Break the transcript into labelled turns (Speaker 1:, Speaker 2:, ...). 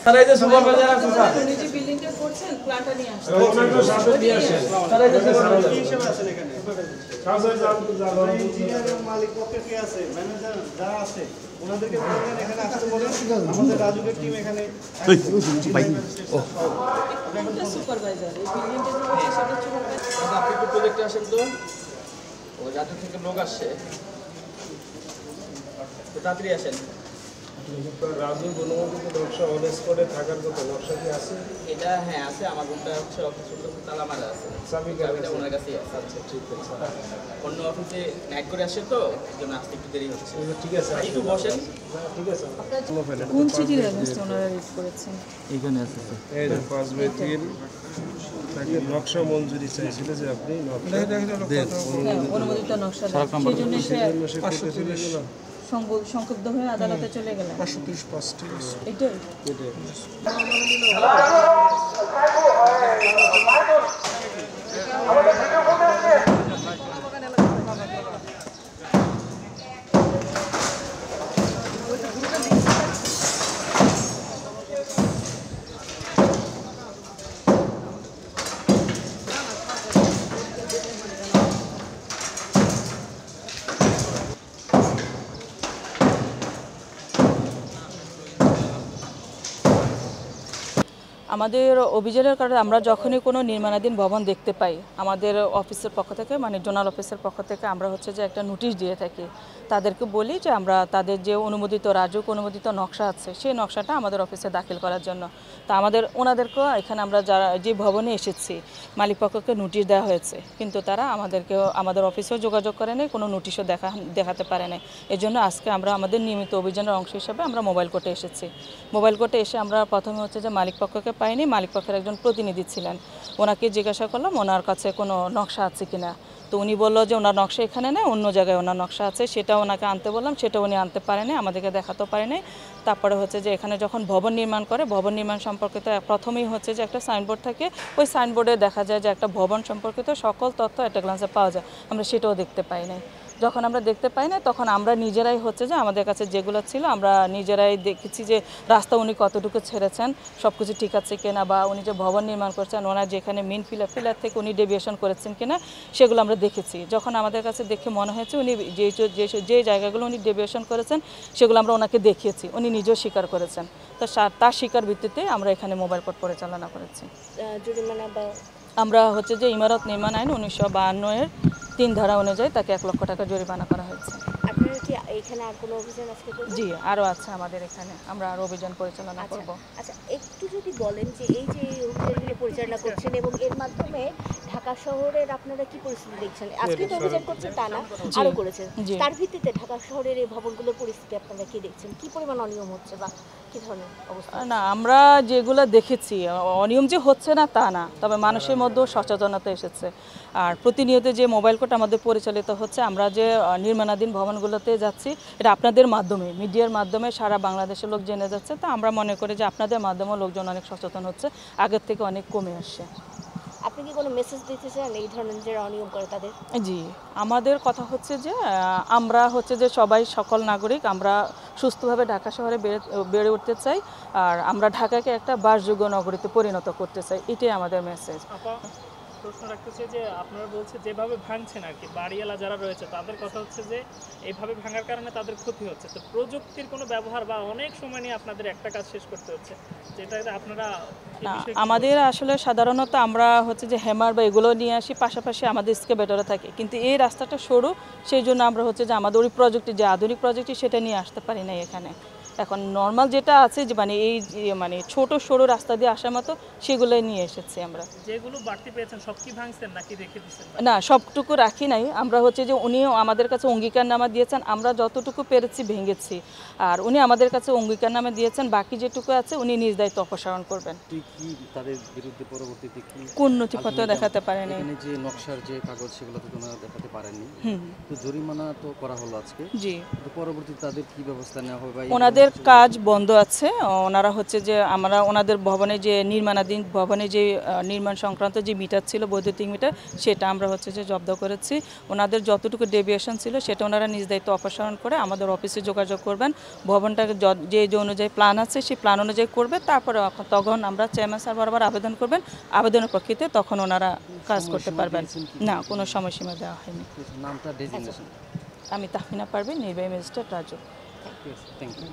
Speaker 1: তারা এই যে সুপারভাইজার আছে স্যার
Speaker 2: উনি যে বিল্ডিংটা করছেন প্ল্যানটা নিয়ে আসছেন
Speaker 1: ওনাকে সাথে দিয়ে আসেন তারা এই যে সুপারভাইজার
Speaker 3: হিসেবে আছেন এখানে ইঞ্জিনিয়ার এবং মালিক পক্ষে কে আছে ম্যানেজার যারা আছে ওনাদেরকে বলবেন এখানে আসতে বলেন আমাদের রাজুকের টিম এখানে
Speaker 2: কোনটা সুপারভাইজার এই বিল্ডিংটা যে করছে সেটা সুপারভাইজার
Speaker 1: আপনি একটু প্রজেক্টে আসেন তো ও যাতে থেকে লোক আসছে তো তাড়াতাড়ি আসেন
Speaker 4: রাজু বনবন্দিত নকশা অন স্পটে থাকার কথা নকশা কি আছে?
Speaker 1: এটা হ্যাঁ আছে আমার রুমটা হচ্ছে অফিস রুমটা তালা মারা আছে
Speaker 4: চাবিটা
Speaker 1: ওনার কাছেই আছে
Speaker 4: আচ্ছা ঠিক আছে
Speaker 1: অন্য অফিসে নাইট করে আসে তো এই জন্য আসতে একটু দেরি হচ্ছে
Speaker 4: ঠিক আছে
Speaker 1: একটু বসেন
Speaker 4: ঠিক আছে
Speaker 2: কোন চিঠির এগেইনস্টে ওনারা রিড করেছেন
Speaker 1: এইখানে আছে
Speaker 4: এই যে 5/3 তাকে নকশা মঞ্জুরি চাইছিল যে আপনি নকশা
Speaker 2: হ্যাঁ অনুমোদিত নকশা সেই জন্য সে সংক্ষুব্ধ হয়ে আদালতে চলে গেলেন
Speaker 4: 530
Speaker 2: এটাই আমাদের অভিযোগের কারণে আমরা যখনই কোনো নির্মাণাধীন ভবন দেখতে পাই আমাদের অফিসের পক্ষ থেকে মানে জোনাল অফিসের পক্ষ থেকে আমরা হচ্ছে যে একটা নোটিশ দিয়ে থাকি তাদেরকে বলি যে আমরা তাদের যে অনুমোদিত রাজুক অনুমোদিত নকশা আছে সেই নকশাটা আমাদের অফিসে দাখিল করার জন্য তা ওনাদেরকেও এখানে আমরা যারা যে ভবনে এসেছি মালিকপক্ষকে নোটিশ দেওয়া হয়েছে কিন্তু তারা আমাদের অফিসেও যোগাযোগ করে নেই কোনো নোটিশও দেখাতে পারে নাই এজন্য আজকে আমরা আমাদের নিয়মিত অভিযানের অংশ হিসেবে আমরা মোবাইল কোর্টে এসেছি মোবাইল কোর্টে এসে আমরা প্রথমে হচ্ছে যে মালিকপক্ষকে পাইনি মালিকপক্ষের একজন প্রতিনিধি ছিলেন ওনাকে জিজ্ঞাসা করলাম ওনার কাছে কোনো নকশা আছে কিনা তো উনি বললো যে ওনার নকশা এখানে নেই অন্য জায়গায় ওনার নকশা আছে সেটা ওনাকে আনতে বললাম সেটা উনি আনতে পারেনি আমাদেরকে দেখাতেও পারেনি তারপরে হচ্ছে যে এখানে যখন ভবন নির্মাণ করে ভবন নির্মাণ সম্পর্কিত প্রথমেই হচ্ছে যে একটা সাইনবোর্ড থাকে ওই সাইনবোর্ডে দেখা যায় যে একটা ভবন সম্পর্কিত সকল তথ্য একটা গ্লান্সে পাওয়া যায় আমরা সেটাও দেখতে পাই নাই যখন আমরা দেখতে পাই না তখন আমরা নিজেরাই হচ্ছে যে আমাদের কাছে যেগুলো ছিল আমরা নিজেরাই দেখেছি যে রাস্তা উনি কতটুকু ছেড়েছেন সব কিছু ঠিক আছে কিনা বা উনি যে ভবন নির্মাণ করছেন ওনার যেখানে মেন পিলার থেকে উনি ডেভিয়েশন করেছেন কিনা সেগুলো আমরা দেখেছি যখন আমাদের কাছে দেখে মনে হয়েছে উনি যে জায়গাগুলো উনি ডেভিয়েশন করেছেন সেগুলো আমরা ওনাকে দেখিয়েছি উনি নিজেও স্বীকার করেছেন তো তার স্বীকার ভিত্তিতে আমরা এখানে মোবাইল কোর্ট পরিচালনা করেছি আমরা হচ্ছে যে ইমারত নির্মাণ আইন 1952 এর 3 ধারা অনুযায়ী তাকে 1 লক্ষ টাকা জরিমানা করা হয়েছে
Speaker 5: আপনারা কি এখানে আর কোনো অভিযান আজকে করবেন?
Speaker 2: জি আরও আছে আমাদের এখানে আমরা আরও অভিযান পরিচালনা করব
Speaker 5: আচ্ছা একটু যদি বলেন যে এই যে অভিযানগুলো পরিচালনা করছেন এবং এর মাধ্যমে ঢাকা শহরের আপনারা কি পরিস্থিতি দেখছেন আজকে তো অভিযান করছেন তা না আরও করেছেন তার ভিত্তিতে ঢাকা শহরের এই ভবনগুলোর পরিস্থিতি আপনারা কি দেখছেন কি পরিমাণ অনিয়ম হচ্ছে বা কি ধরনের অবস্থা
Speaker 2: না আমরা যেগুলো দেখেছি অনিয়ম যে হচ্ছে না তা না তবে মানুষের মধ্যেও সচেতনতা এসেছে আর প্রতিনিয়ত যে মোবাইল কোর্ট আমাদের পরিচালিত হচ্ছে আমরা যে নির্মাণাধীন ভবনগুলোতে যাচ্ছি এটা আপনাদের মাধ্যমে মিডিয়ার মাধ্যমে সারা বাংলাদেশের লোক জেনে যাচ্ছে তা আমরা মনে করি যে আপনাদের মাধ্যমেও লোকজন অনেক সচেতন হচ্ছে আগের থেকে অনেক কমে আসছে
Speaker 5: আপনি কি কোনো মেসেজ দিতে চান এই ধরনের যারা অনিয়ম করে তাদের?
Speaker 2: জি আমাদের কথা হচ্ছে যে আমরা হচ্ছে যে সবাই সকল নাগরিক আমরা সুস্থভাবে ঢাকা শহরে বেড়ে উঠতে চাই আর আমরা ঢাকাকে একটা বাসযোগ্য নগরীতে পরিণত করতে চাই এটাই আমাদের মেসেজ
Speaker 6: প্রশ্ন রাখতেছে যে আপনারা বলছে যেভাবে ভাঙছেন আর কি বাড়িওয়ালা যারা রয়েছে তাদের কথা হচ্ছে যে এইভাবে ভাঙার কারণে তাদের ক্ষতি হচ্ছে তো প্রযুক্তির কোনো ব্যবহার বা অনেক সময় নিয়ে আপনাদের একটা কাজ শেষ করতে হচ্ছে যেটা আপনারা
Speaker 2: আমাদের আসলে সাধারণত আমরা হচ্ছে যে হ্যামার বা এগুলো নিয়ে আসি পাশাপাশি আমাদের এক্সকেভেটরে থাকে কিন্তু এই রাস্তাটা সরু সেই জন্য আমরা হচ্ছে যে আমাদের ওই প্রযুক্তি যে আধুনিক প্রযুক্তি সেটা নিয়ে আসতে পারি না এখানে এখন নর্মাল যেটা আছে যে মানে এই মানে ছোট সরু রাস্তা দিয়ে আসার মতো সেগুলো নিয়ে এসেছি আমরা
Speaker 6: যেগুলো বাড়তি পেয়েছেন সব কি ভাঙছেন নাকি রেখে দিয়েছেন
Speaker 2: না সবটুকু রাখি নাই আমরা হচ্ছে যে উনিও আমাদের কাছে অঙ্গীকারনামা দিয়েছেন আমরা যতটুকু পেরেছি ভেঙেছি আর উনি আমাদের কাছে অঙ্গীকারনামা দিয়েছেন বাকি যেটুকু আছে উনি নিজ দায়িত্ব অপসারণ করবেন
Speaker 7: কি তাদের বিরুদ্ধে পরবর্তীতে কি
Speaker 2: কোন নথিপত্র দেখাতে পারেনি
Speaker 7: এখানে যে নকশার যে কাগজ সেগুলো তো তোমরা দেখাতে পারেননি তো জরিমানা তো করা হলো আজকে
Speaker 2: জি
Speaker 7: তো পরবর্তীতে তাদের কি ব্যবস্থা নেওয়া হবে বা
Speaker 2: ওনাদের ওনাদের কাজ বন্ধ আছে। ওনারা হচ্ছে যে আমরা ওনাদের ভবনে যে নির্মাণাধীন ভবনে যে নির্মাণ সংক্রান্ত যে মিটার ছিল বৈদ্যুতিক মিটার, সেটা আমরা হচ্ছে যে জব্দ করেছি। ওনাদের যতটুকু ডেভিয়েশন ছিল সেটা ওনারা নিজ দায়িত্ব অপসারণ করে আমাদের অফিসে যোগাযোগ করবেন। ভবনটাকে যে অনুযায়ী প্ল্যান আছে সেই প্ল্যান অনুযায়ী করবে, তারপরে তখন আমরা চেয়ারম্যান স্যার বরাবর আবেদন করবেন, আবেদনের প্রেক্ষিতে তখন ওনারা কাজ করতে পারবেন। না, কোনো সময়সীমা দেওয়া হয়নি।
Speaker 7: নামটা ডেজিগনেশন।
Speaker 2: আমি তাহমিনা পারভিন, নির্বাহী ম্যাজিস্ট্রেট রাজু।
Speaker 7: Thank you.